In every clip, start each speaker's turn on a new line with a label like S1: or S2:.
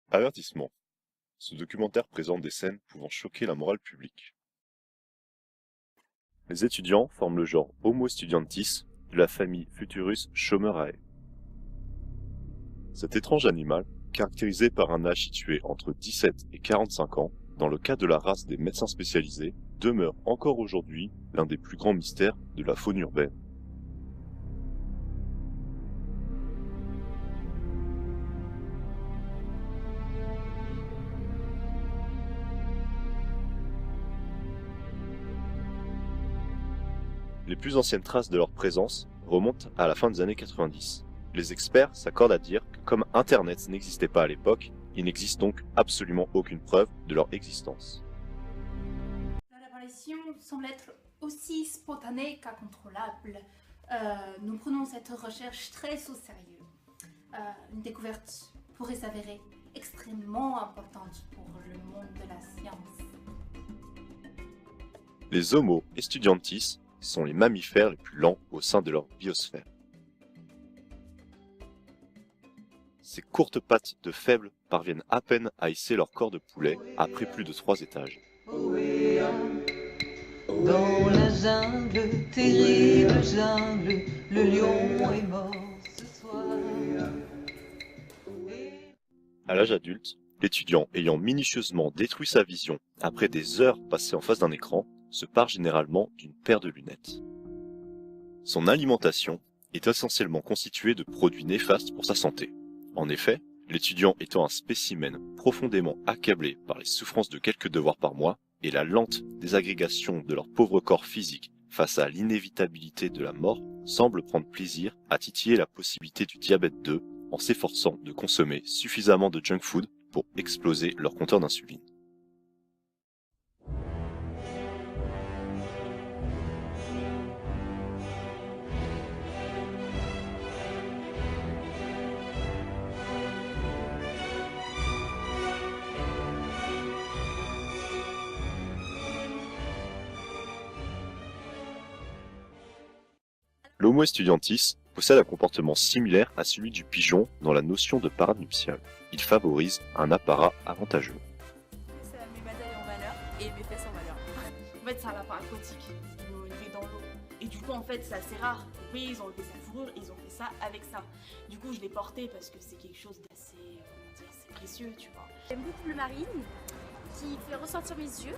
S1: Avertissement. Ce documentaire présente des scènes pouvant choquer la morale publique. Les étudiants forment le genre Homo studentis de la famille Futurus Chomerae. Cet étrange animal, caractérisé par un âge situé entre 17 et 45 ans, dans le cas de la race des médecins spécialisés, demeure encore aujourd'hui l'un des plus grands mystères de la faune urbaine. Les plus anciennes traces de leur présence remontent à la fin des années 90. Les experts s'accordent à dire que comme Internet n'existait pas à l'époque, il n'existe donc absolument aucune preuve de leur existence.
S2: Leur apparition semble être aussi spontanée qu'incontrôlable. Nous prenons cette recherche très au sérieux. Une découverte pourrait s'avérer extrêmement importante pour le monde de la science.
S1: Les Homo studentis sont les mammifères les plus lents au sein de leur biosphère. Ces courtes pattes de faibles parviennent à peine à hisser leur corps de poulet après plus de 3 étages.
S3: Dans la jungle, terrible jungle, le lion est mort ce soir.
S1: À l'âge adulte, l'étudiant ayant minutieusement détruit sa vision après des heures passées en face d'un écran se pare généralement d'une paire de lunettes. Son alimentation est essentiellement constituée de produits néfastes pour sa santé. En effet, l'étudiant étant un spécimen profondément accablé par les souffrances de quelques devoirs par mois et la lente désagrégation de leur pauvre corps physique face à l'inévitabilité de la mort, semble prendre plaisir à titiller la possibilité du diabète 2 en s'efforçant de consommer suffisamment de junk food pour exploser leur compteur d'insuline. L'Homo studentis possède un comportement similaire à celui du pigeon dans la notion de parade nuptiale. Il favorise un apparat avantageux.
S4: Ça met ma taille en valeur et mes fesses en valeur. En fait, c'est un lapin aquatique. Ils l'ont élevé dans l'eau. Et du coup, en fait, c'est assez rare. Oui, ils ont enlevé sa fourrure, ils ont fait ça avec ça. Du coup, je l'ai porté parce que c'est quelque chose d'assez, c'est précieux, tu vois.
S5: J'aime beaucoup le marine qui fait ressortir mes yeux.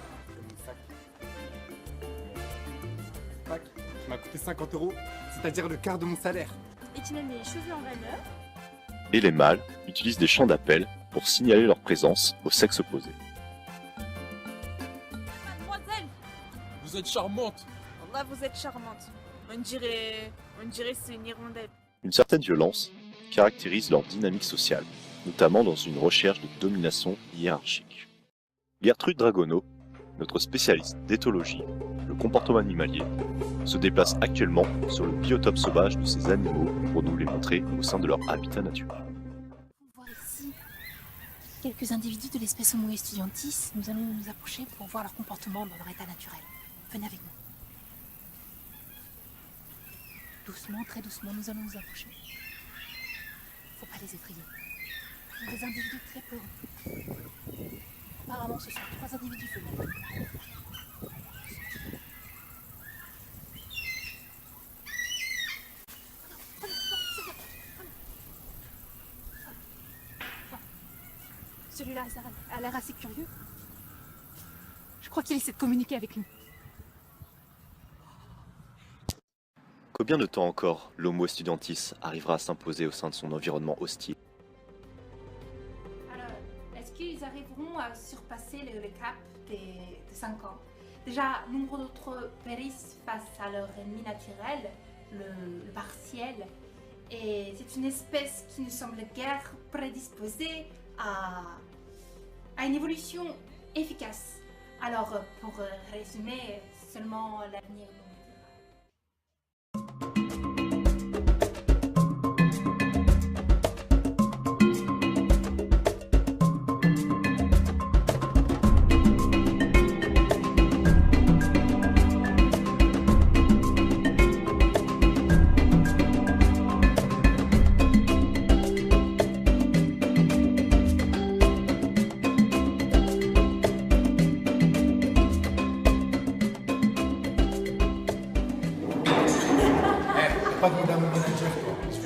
S6: Pack, qui m'a coûté 50 €, c'est-à-dire le quart de mon salaire.
S5: Et qui met mes cheveux en valeur.
S1: Et les mâles utilisent des chants d'appel pour signaler leur présence au sexe opposé.
S4: Mademoiselle,
S7: Vous êtes charmante.
S4: là, vous êtes charmante. On dirait c'est une hirondelle.
S1: Une certaine violence caractérise leur dynamique sociale, notamment dans une recherche de domination hiérarchique. Gertrude Dragono, notre spécialiste d'éthologie, le comportement animalier, se déplace actuellement sur le biotope sauvage de ces animaux pour nous les montrer au sein de leur habitat naturel.
S2: On voit ici quelques individus de l'espèce Homo studentis. Nous allons nous approcher pour voir leur comportement dans leur état naturel. Venez avec nous. Doucement, très doucement, nous allons nous approcher. Faut pas les effrayer. Ce sont des individus très peureux. Apparemment, ce sont 3 individus femelles. Celui-là a l'air assez curieux. Je crois qu'il essaie de communiquer avec nous.
S1: Combien de temps encore l'Homo studentis arrivera à s'imposer au sein de son environnement hostile?
S2: Alors, est-ce qu'ils arriveront à surpasser le cap des 5 ans? Déjà, nombre d'autres périssent face à leur ennemi naturel, le partiel. Et c'est une espèce qui ne semble guère prédisposée à une évolution efficace. Alors, pour résumer, seulement l'avenir nous le dira.
S6: Pas demander à mon manager, toi.